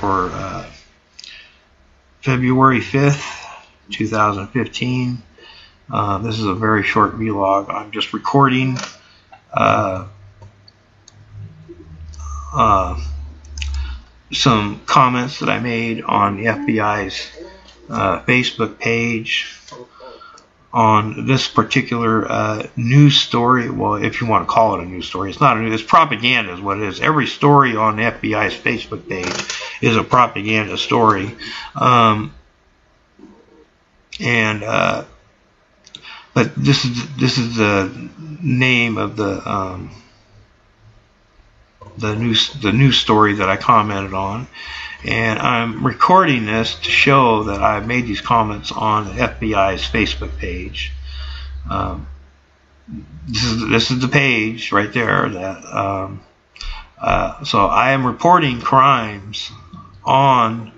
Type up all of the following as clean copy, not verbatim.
for February 5th, 2015. This is a very short vlog. I'm just recording some comments that I made on the FBI's Facebook page on this particular news story. Well, if you want to call it a news story, it's not a news, it's propaganda is what it is. Every story on the FBI's Facebook page is a propaganda story. But this is the name of the news story that I commented on, and I'm recording this to show that I've made these comments on the FBI's Facebook page. This is the page right there. That so I am reporting crimes on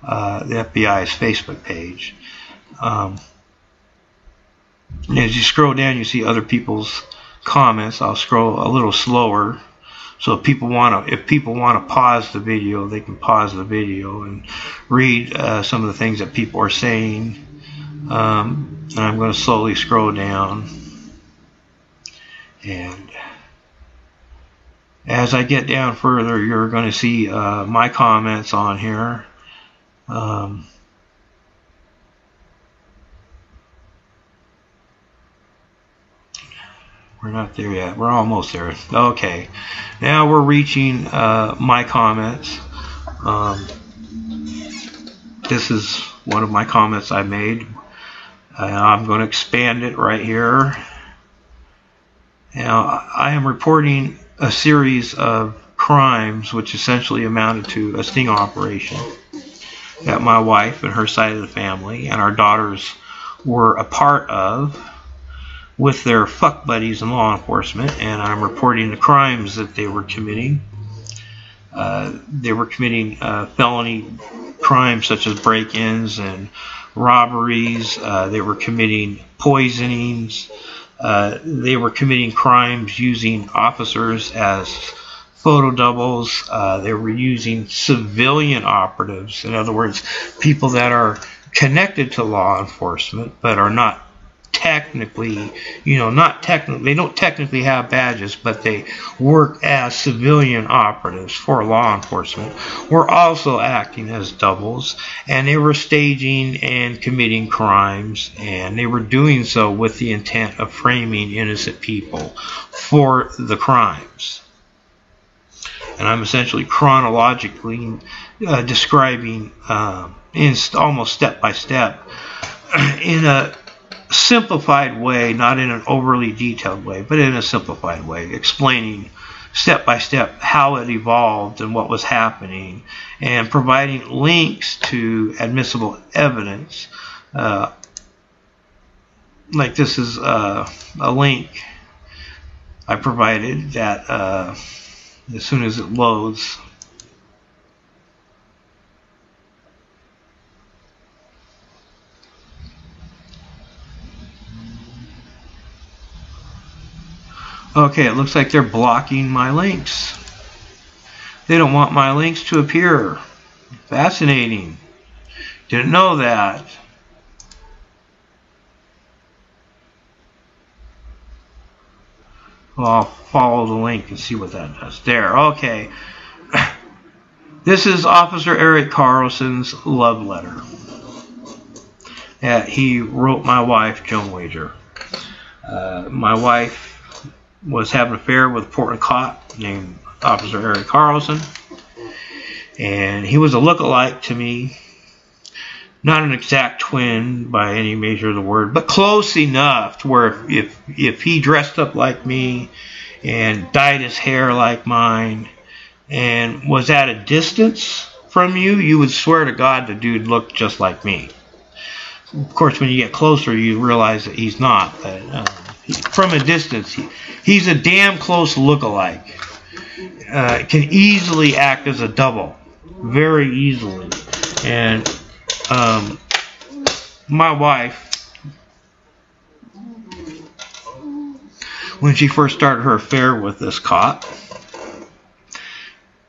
the FBI's Facebook page. And as you scroll down, you see other people's comments. I'll scroll a little slower. So if people want to pause the video, they can pause the video and read some of the things that people are saying. And I'm going to slowly scroll down. And as I get down further, you're going to see my comments on here. We're not there yet. We're almost there. Okay. Now we're reaching my comments. This is one of my comments I made. I'm going to expand it right here. Now, I am reporting a series of crimes which essentially amounted to a sting operation that my wife and her side of the family and our daughters were a part of, with their fuck buddies in law enforcement, and I'm reporting the crimes that they were committing. They were committing felony crimes such as break-ins and robberies. They were committing poisonings. They were committing crimes using officers as photo doubles. They were using civilian operatives, in other words, people that are connected to law enforcement but are not technically, they don't technically have badges, but they work as civilian operatives for law enforcement. Were also acting as doubles, and they were staging and committing crimes, and they were doing so with the intent of framing innocent people for the crimes. And I'm essentially chronologically describing in almost step by step, in a simplified way, not in an overly detailed way, but in a simplified way, explaining step by step how it evolved and what was happening, and providing links to admissible evidence. Like this is a link I provided that as soon as it loads. Okay, it looks like they're blocking my links. They don't want my links to appear. Fascinating. Didn't know that. Well, I'll follow the link and see what that does. There, okay. This is Officer Eric Carlson's love letter that he wrote my wife, Joan Wager. My wife was having an affair with a Portland cop named Officer Eric Carlson, and he was a look-alike to me. Not an exact twin by any measure of the word, but close enough to where if he dressed up like me and dyed his hair like mine and was at a distance from you, you would swear to God the dude looked just like me. Of course, when you get closer, you realize that he's not. But from a distance, he's a damn close look-alike. Can easily act as a double, very easily. And my wife, when she first started her affair with this cop,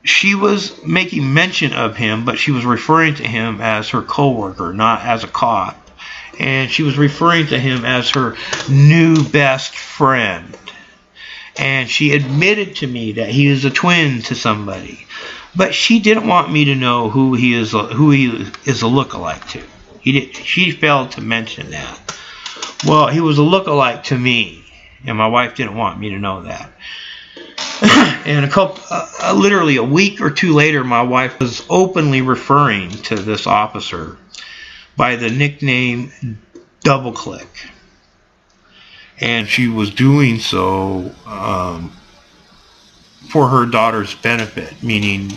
she was making mention of him, but she was referring to him as her coworker, not as a cop. And she was referring to him as her new best friend. And she admitted to me that he is a twin to somebody. But she didn't want me to know who he is a lookalike to. She failed to mention that. Well, he was a lookalike to me, and my wife didn't want me to know that. And literally a week or two later, my wife was openly referring to this officer by the nickname Double Click. And she was doing so for her daughter's benefit, meaning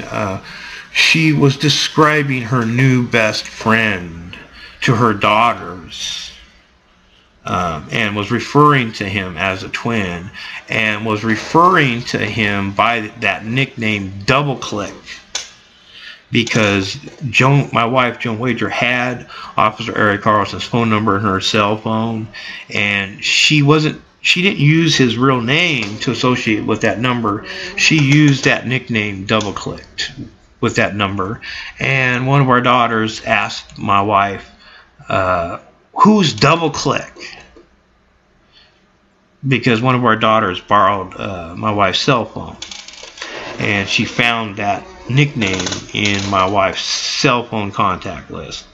she was describing her new best friend to her daughters. And was referring to him as a twin, and was referring to him by that nickname Double Click, because my wife Joan Wager had Officer Eric Carlson's phone number in her cell phone, and she didn't use his real name to associate with that number. She used that nickname Double Click with that number. And one of our daughters asked my wife, who's Double Click? Because one of our daughters borrowed my wife's cell phone, and she found that nickname in my wife's cell phone contact list.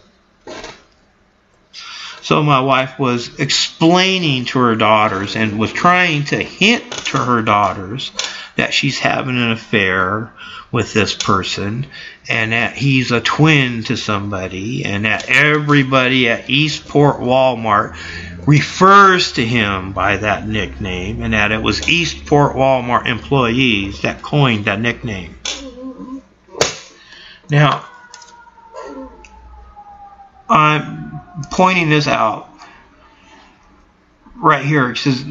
So my wife was explaining to her daughters and was trying to hint to her daughters that she's having an affair with this person, and that he's a twin to somebody, and that everybody at Eastport Walmart refers to him by that nickname, and that it was Eastport Walmart employees that coined that nickname. Now, I'm pointing this out right here because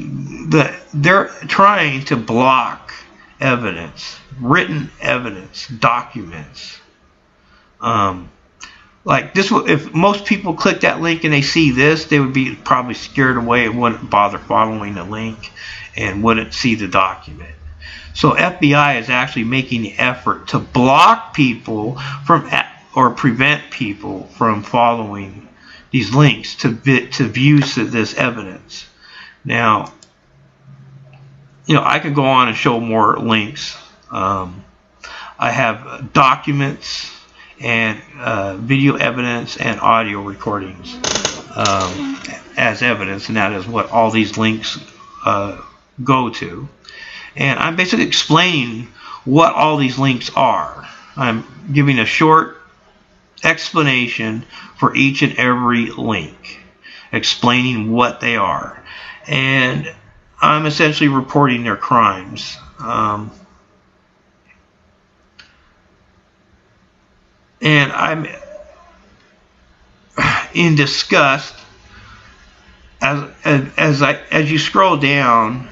they're trying to block evidence, written evidence, documents. Like this, if most people click that link and they see this, they would be probably scared away and wouldn't bother following the link and wouldn't see the document. So FBI is actually making the effort to block people from, or prevent people from following these links to view this evidence. Now, I could go on and show more links. I have documents and video evidence and audio recordings as evidence, and that is what all these links go to. And I'm basically explaining what all these links are. I'm giving a short explanation for each and every link, explaining what they are, and I'm essentially reporting their crimes. And I'm in disgust as you scroll down,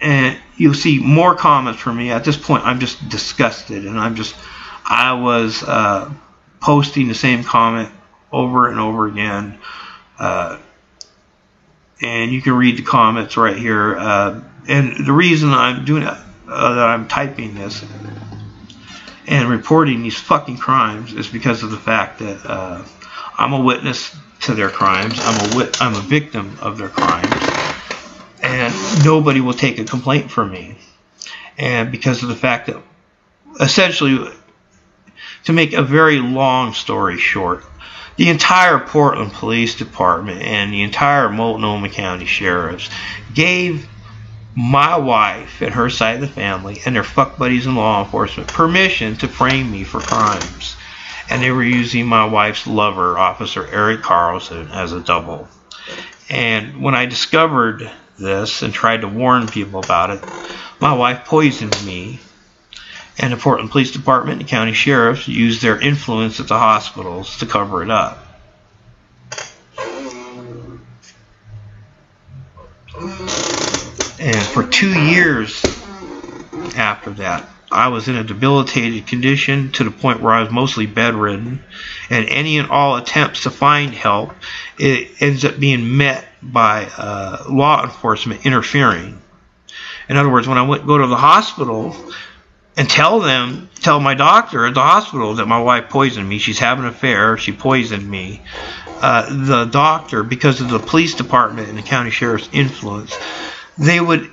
and you'll see more comments from me. At this point, I'm just disgusted, and I was posting the same comment over and over again. And you can read the comments right here. And the reason I'm doing it, that I'm typing this and reporting these fucking crimes, is because of the fact that I'm a witness to their crimes. I'm a victim of their crimes, and nobody will take a complaint from me. And because of the fact that, essentially, to make a very long story short, the entire Portland Police Department and the entire Multnomah County Sheriffs gave my wife and her side of the family and their fuck buddies in law enforcement permission to frame me for crimes. And they were using my wife's lover, Officer Eric Carlson, as a double. And when I discovered this and tried to warn people about it, my wife poisoned me. And the Portland Police Department and the county sheriffs used their influence at the hospitals to cover it up. And for 2 years after that, I was in a debilitated condition to the point where I was mostly bedridden. And any and all attempts to find help, it ends up being met by law enforcement interfering. In other words, when I go to the hospital, and tell my doctor at the hospital that my wife poisoned me. She's having an affair. She poisoned me. The doctor, because of the police department and the county sheriff's influence, they would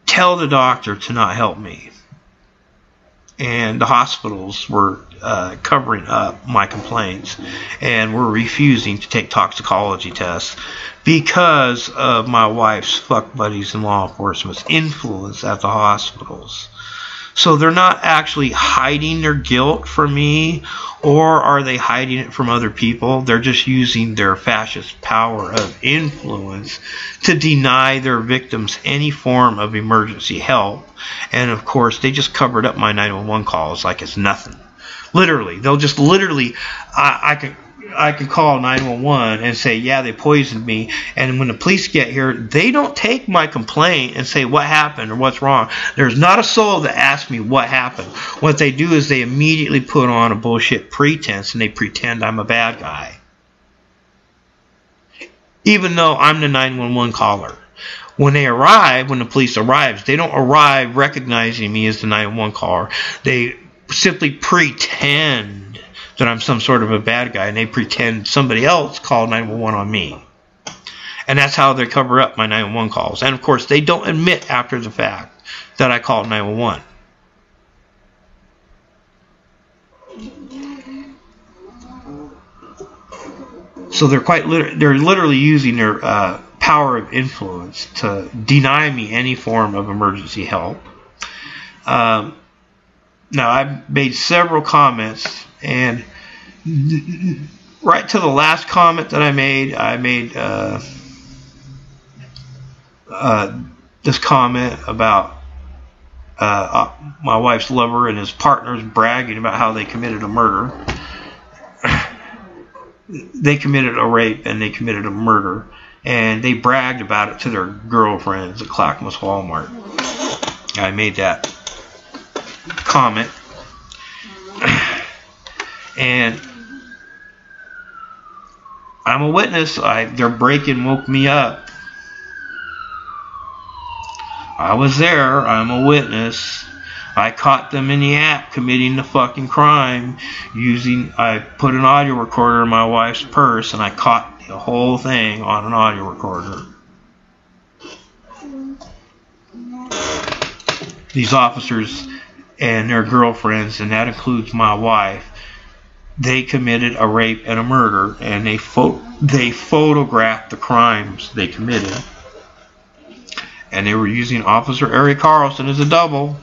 tell the doctor to not help me. And the hospitals were covering up my complaints and were refusing to take toxicology tests because of my wife's fuck buddies and law enforcement's influence at the hospitals. So they're not actually hiding their guilt from me, or are they hiding it from other people? They're just using their fascist power of influence to deny their victims any form of emergency help. And of course, they just covered up my 911 calls like it's nothing. Literally, they'll just literally, I could call 911 and say, yeah, they poisoned me. And when the police get here, they don't take my complaint and say what happened or what's wrong. There's not a soul that asks me what happened. What they do is they immediately put on a bullshit pretense and they pretend I'm a bad guy. Even though I'm the 911 caller. When they arrive, when the police arrives, they don't arrive recognizing me as the 911 caller. They simply pretend that I'm some sort of a bad guy, and they pretend somebody else called 911 on me. And that's how they cover up my 911 calls. And of course, they don't admit after the fact that I called 911. So they're literally using their power of influence to deny me any form of emergency help. Now, I've made several comments, and right to the last comment that I made this comment about my wife's lover and his partners bragging about how they committed a murder. They committed a rape and they committed a murder, and they bragged about it to their girlfriends at Clackamas Walmart. I made that comment, and I'm a witness. Their break-in woke me up. I was there. I'm a witness. I caught them in the act committing the fucking crime I put an audio recorder in my wife's purse, and I caught the whole thing on an audio recorder. These officers and their girlfriends, and that includes my wife, they committed a rape and a murder, and they photographed the crimes they committed. And they were using Officer Eric Carlson as a double.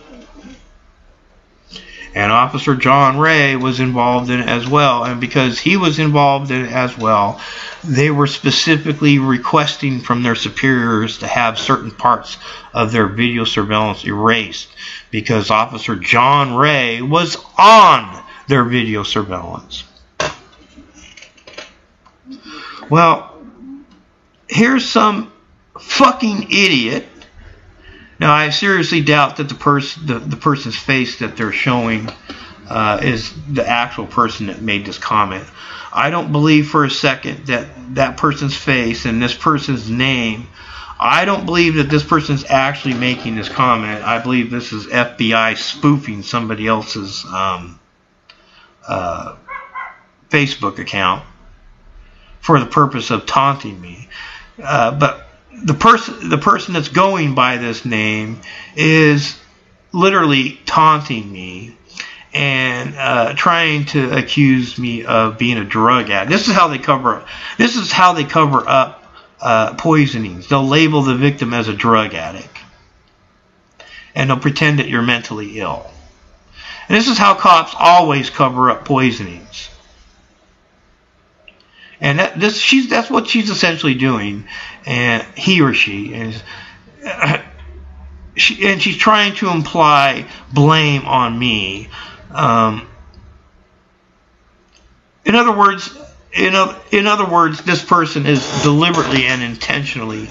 And Officer John Ray was involved in it as well. And because he was involved in it as well, they were specifically requesting from their superiors to have certain parts of their video surveillance erased, because Officer John Ray was on their video surveillance. Well, here's some fucking idiot. Now, I seriously doubt that the person's face that they're showing is the actual person that made this comment. I don't believe for a second that that person's face and this person's name, I don't believe that this person's actually making this comment. I believe this is FBI spoofing somebody else's Facebook account for the purpose of taunting me. But the person that's going by this name is literally taunting me and trying to accuse me of being a drug addict. This is how they cover up poisonings. They'll label the victim as a drug addict, and they'll pretend that you're mentally ill. And this is how cops always cover up poisonings. And that's what she's essentially doing, and he or she is, and she's trying to imply blame on me. In other words, this person is deliberately and intentionally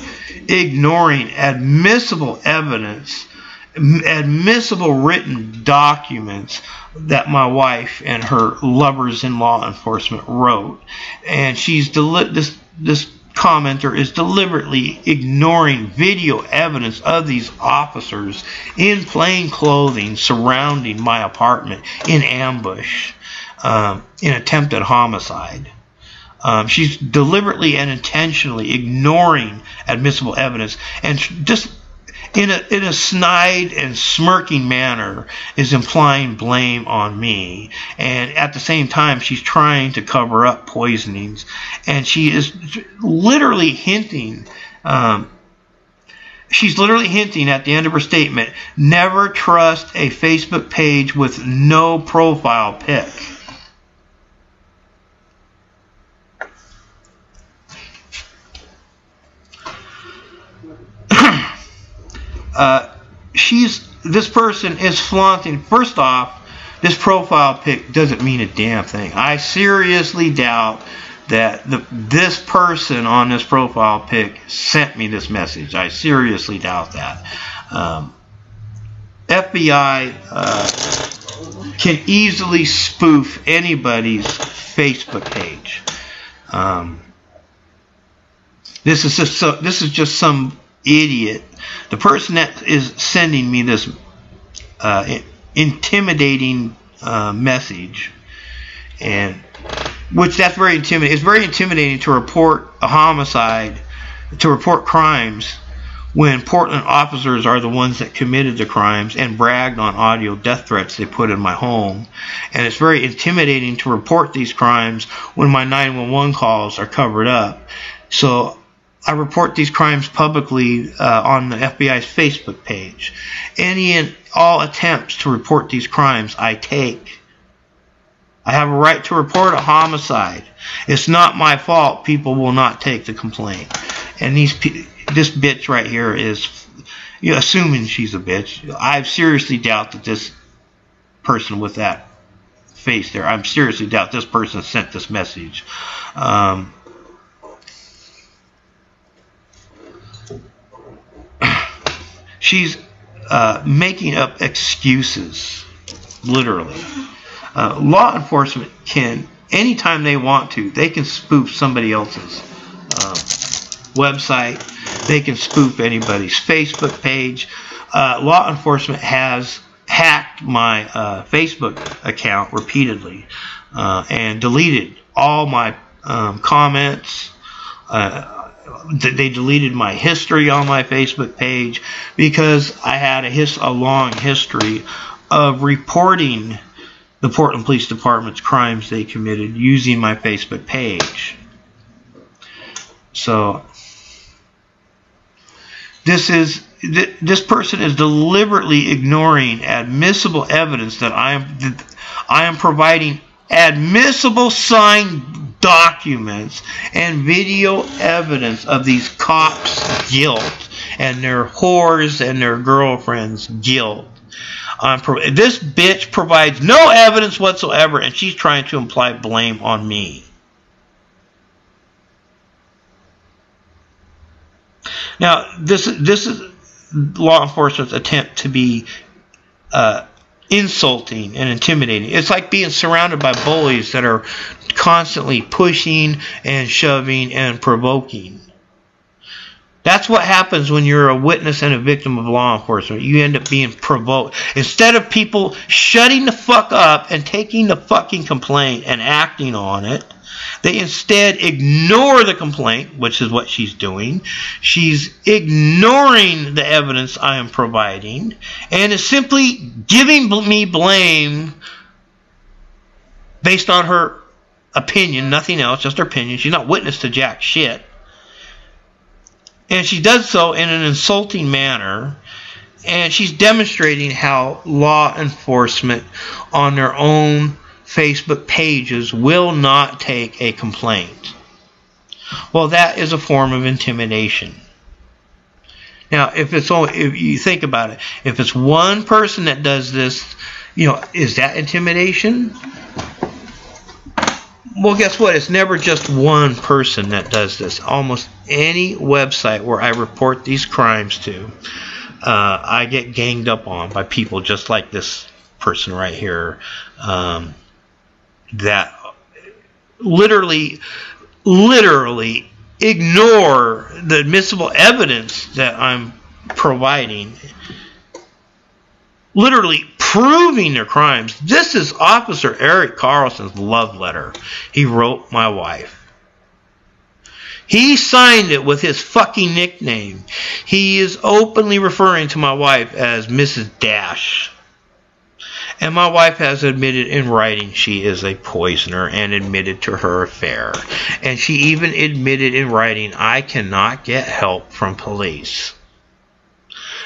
ignoring admissible evidence, admissible written documents that my wife and her lovers in law enforcement wrote. And she's this commenter is deliberately ignoring video evidence of these officers in plain clothing surrounding my apartment in ambush, in attempted homicide. She's deliberately and intentionally ignoring admissible evidence, and just in a snide and smirking manner is implying blame on me. And at the same time, she's trying to cover up poisonings, and she is literally hinting. She's literally hinting at the end of her statement, never trust a Facebook page with no profile pic. This person is flaunting. First off, this profile pic doesn't mean a damn thing. I seriously doubt that this person on this profile pic sent me this message. I seriously doubt that. FBI can easily spoof anybody's Facebook page. This is just some idiot. The person that is sending me this intimidating message, and which that's very intimidating. It's very intimidating to report a homicide, to report crimes, when Portland officers are the ones that committed the crimes and bragged on audio death threats they put in my home. And it's very intimidating to report these crimes when my 911 calls are covered up. So I report these crimes publicly on the FBI's Facebook page. Any and all attempts to report these crimes I take. I have a right to report a homicide. It's not my fault people will not take the complaint. And this bitch right here is, assuming she's a bitch. I seriously doubt that this person with that face there, I seriously doubt this person sent this message. She's making up excuses, literally. Law enforcement can, anytime they want to, they can spoof somebody else's website. They can spoof anybody's Facebook page. Law enforcement has hacked my Facebook account repeatedly and deleted all my comments. They deleted my history on my Facebook page because I had a long history of reporting the Portland Police Department's crimes they committed using my Facebook page. So this person is deliberately ignoring admissible evidence that I am providing admissible signed documents and video evidence of these cops' guilt and their whores and their girlfriends' guilt. This bitch provides no evidence whatsoever, and she's trying to imply blame on me. Now, this is law enforcement's attempt to be insulting and intimidating. It's like being surrounded by bullies that are constantly pushing and shoving and provoking. That's what happens when you're a witness and a victim of law enforcement. You end up being provoked. Instead of people shutting the fuck up and taking the fucking complaint and acting on it, they instead ignore the complaint, which is what she's doing. She's ignoring the evidence I am providing and is simply giving me blame based on her opinion, nothing else, just her opinion. She's not witness to jack shit. And she does so in an insulting manner, and she's demonstrating how law enforcement on their own Facebook pages will not take a complaint. Well, that is a form of intimidation. Now, if you think about it, if it's one person that does this, is that intimidation? Well, guess what? It's never just one person that does this. Almost any website where I report these crimes to, I get ganged up on by people just like this person right here, that literally ignore the admissible evidence that I'm providing, literally proving their crimes. This is Officer Eric Carlson's love letter he wrote my wife. He signed it with his fucking nickname. He is openly referring to my wife as Mrs. Dash. And my wife has admitted in writing she is a poisoner and admitted to her affair. And she even admitted in writing, I cannot get help from police.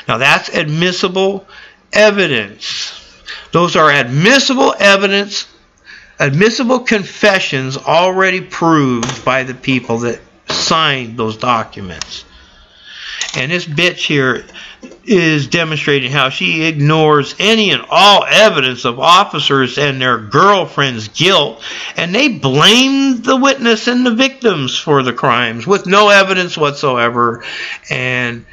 Now that's admissible evidence. Those are admissible evidence, admissible confessions already proved by the people that signed those documents. And this bitch here is demonstrating how she ignores any and all evidence of officers and their girlfriend's guilt, and they blame the witness and the victims for the crimes with no evidence whatsoever, and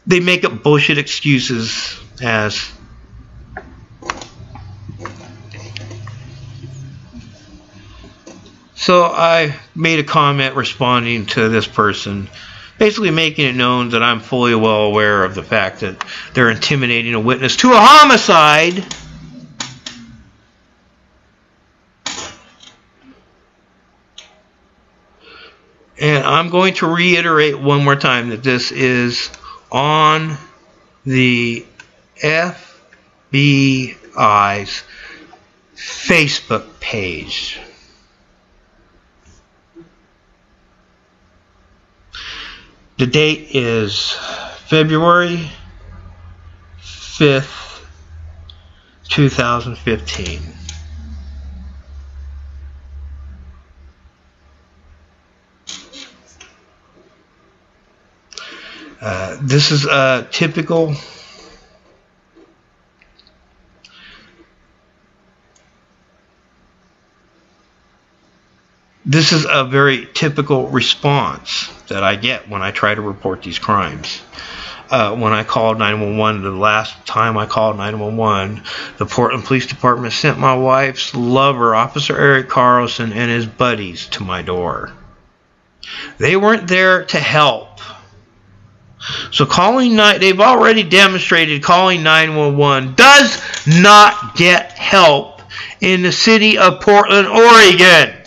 they make up bullshit excuses as so I made a comment responding to this person, basically making it known that I'm fully well aware of the fact that they're intimidating a witness to a homicide. And I'm going to reiterate one more time that this is on the FBI's Facebook page. The date is February 5th, 2015. This is a typical This is a very typical response that I get when I try to report these crimes. When I called 911, the last time I called 911, the Portland Police Department sent my wife's lover, Officer Eric Carlson, and his buddies to my door. They weren't there to help. So they've already demonstrated calling 911 does not get help in the city of Portland, Oregon.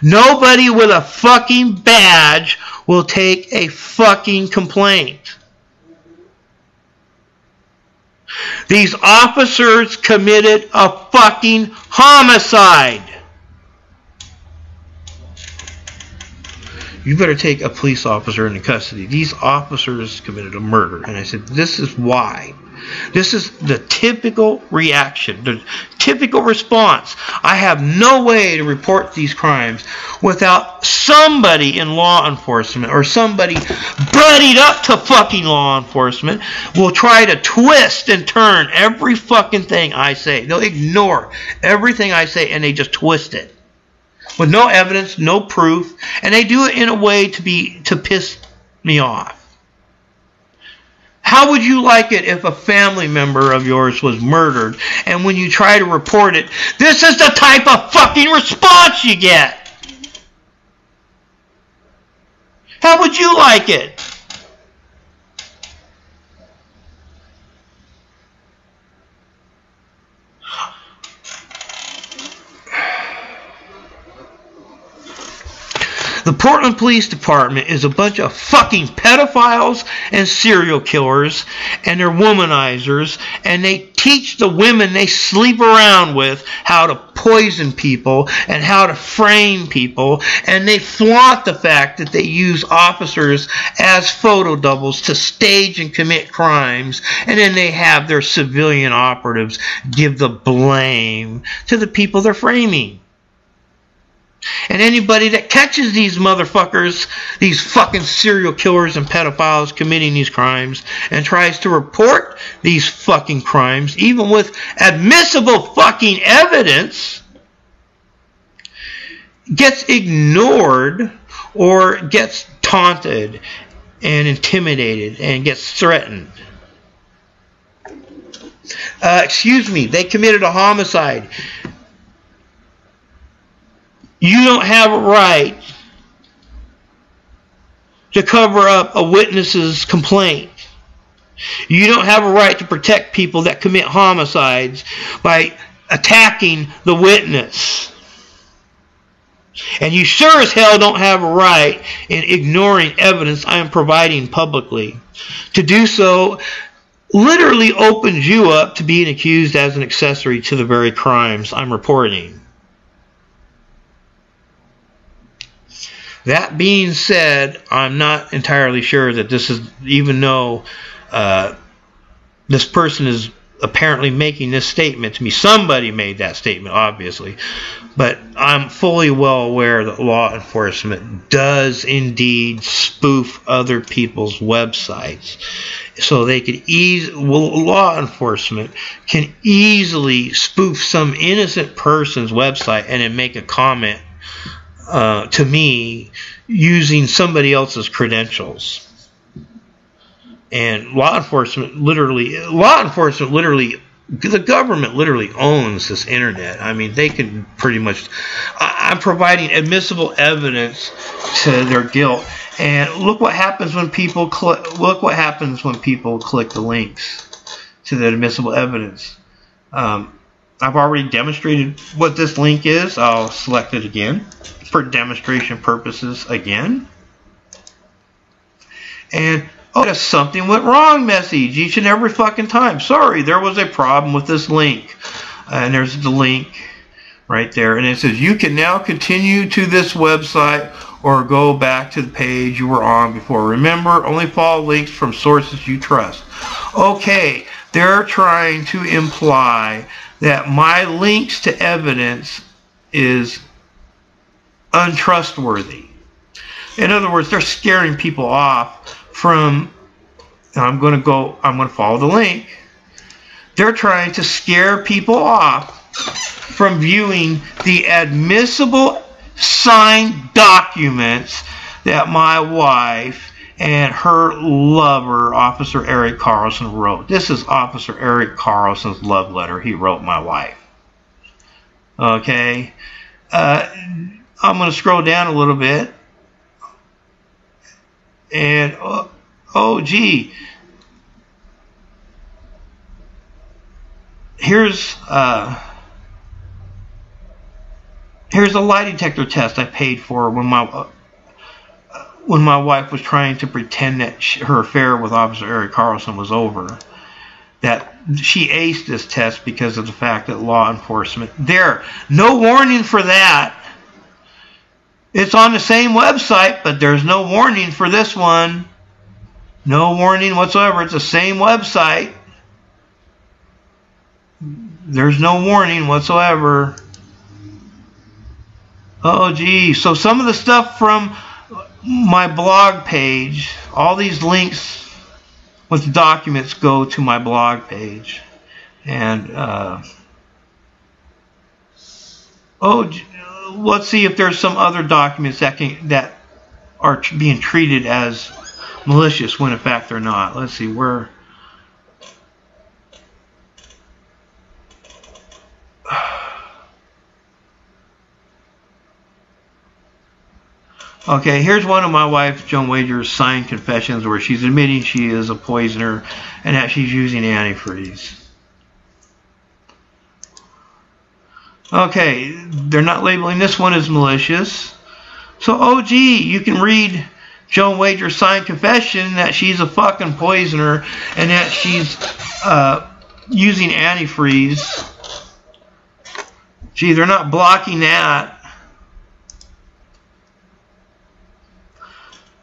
Nobody with a fucking badge will take a fucking complaint. These officers committed a fucking homicide. You better take a police officer into custody. These officers committed a murder. And I said, this is why. This is the typical reaction, the typical response. I have no way to report these crimes without somebody in law enforcement or somebody buddied up to fucking law enforcement will try to twist and turn every fucking thing I say. They'll ignore everything I say and they just twist it with no evidence, no proof, and they do it in a way to piss me off. How would you like it if a family member of yours was murdered and when you try to report it, this is the type of fucking response you get? How would you like it? The Portland Police Department is a bunch of fucking pedophiles and serial killers, and they're womanizers, and they teach the women they sleep around with how to poison people and how to frame people, and they flaunt the fact that they use officers as photo doubles to stage and commit crimes, and then they have their civilian operatives give the blame to the people they're framing. And anybody that catches these motherfuckers, these fucking serial killers and pedophiles committing these crimes and tries to report these fucking crimes, even with admissible fucking evidence, gets ignored or gets taunted and intimidated and gets threatened. Excuse me, they committed a homicide. You don't have a right to cover up a witness's complaint. You don't have a right to protect people that commit homicides by attacking the witness. And you sure as hell don't have a right in ignoring evidence I am providing publicly. To do so literally opens you up to being accused as an accessory to the very crimes I'm reporting. That being said, I'm not entirely sure that this is, even though this person is apparently making this statement to me. Somebody made that statement, obviously. But I'm fully well aware that law enforcement does indeed spoof other people's websites. So they could law enforcement can easily spoof some innocent person's website and then make a comment to me using somebody else's credentials. And law enforcement literally, the government literally owns this internet. I mean, they can pretty much, I'm providing admissible evidence to their guilt. And look what happens when people click the links to the admissible evidence. I've already demonstrated what this link is. I'll select it again for demonstration purposes again. And a something went wrong message each and every fucking time. Sorry, there was a problem with this link. And there's the link right there. And it says you can now continue to this website or go back to the page you were on before. Remember, only follow links from sources you trust. Okay, they're trying to imply that my links to evidence is untrustworthy. In other words, they're scaring people off from, I'm going to follow the link. They're trying to scare people off from viewing the admissible signed documents that my wife and her lover, Officer Eric Carlson, wrote. This is Officer Eric Carlson's love letter he wrote my wife. Okay. I'm going to scroll down a little bit. And, oh gee. Here's a lie detector test I paid for when my wife was trying to pretend that her affair with Officer Eric Carlson was over. That she aced this test because of the fact that law enforcement, no warning for that. It's on the same website, but there's no warning for this one. No warning whatsoever. It's the same website. There's no warning whatsoever. Oh, gee. So some of the stuff from my blog page, all these links with documents go to my blog page. And, let's see if there's some other documents that are being treated as malicious when in fact they're not. Let's see where. Okay, here's one of my wife, Joan Wager's, signed confessions where she's admitting she is a poisoner and that she's using antifreeze. Okay, they're not labeling this one as malicious. So, oh gee, you can read Joan Wager's signed confession that she's a fucking poisoner and that she's using antifreeze. Gee, they're not blocking that.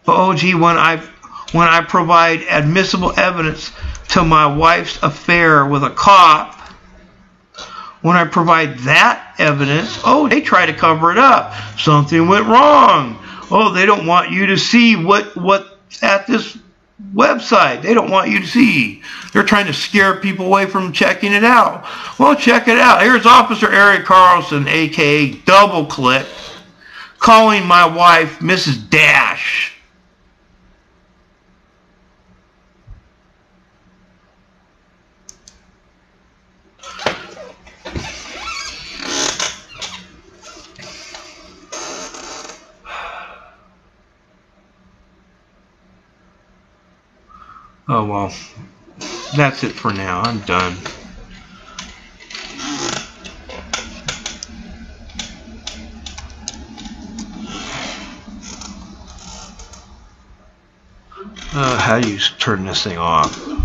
But oh gee, when I provide admissible evidence to my wife's affair with a cop, when I provide that evidence, they try to cover it up. Something went wrong. Oh, they don't want you to see what's at this website. They don't want you to see. They're trying to scare people away from checking it out. Well, check it out. Here's Officer Eric Carlson, a.k.a. Double Click, calling my wife Mrs. Dash. Oh well, that's it for now. I'm done. How do you turn this thing off?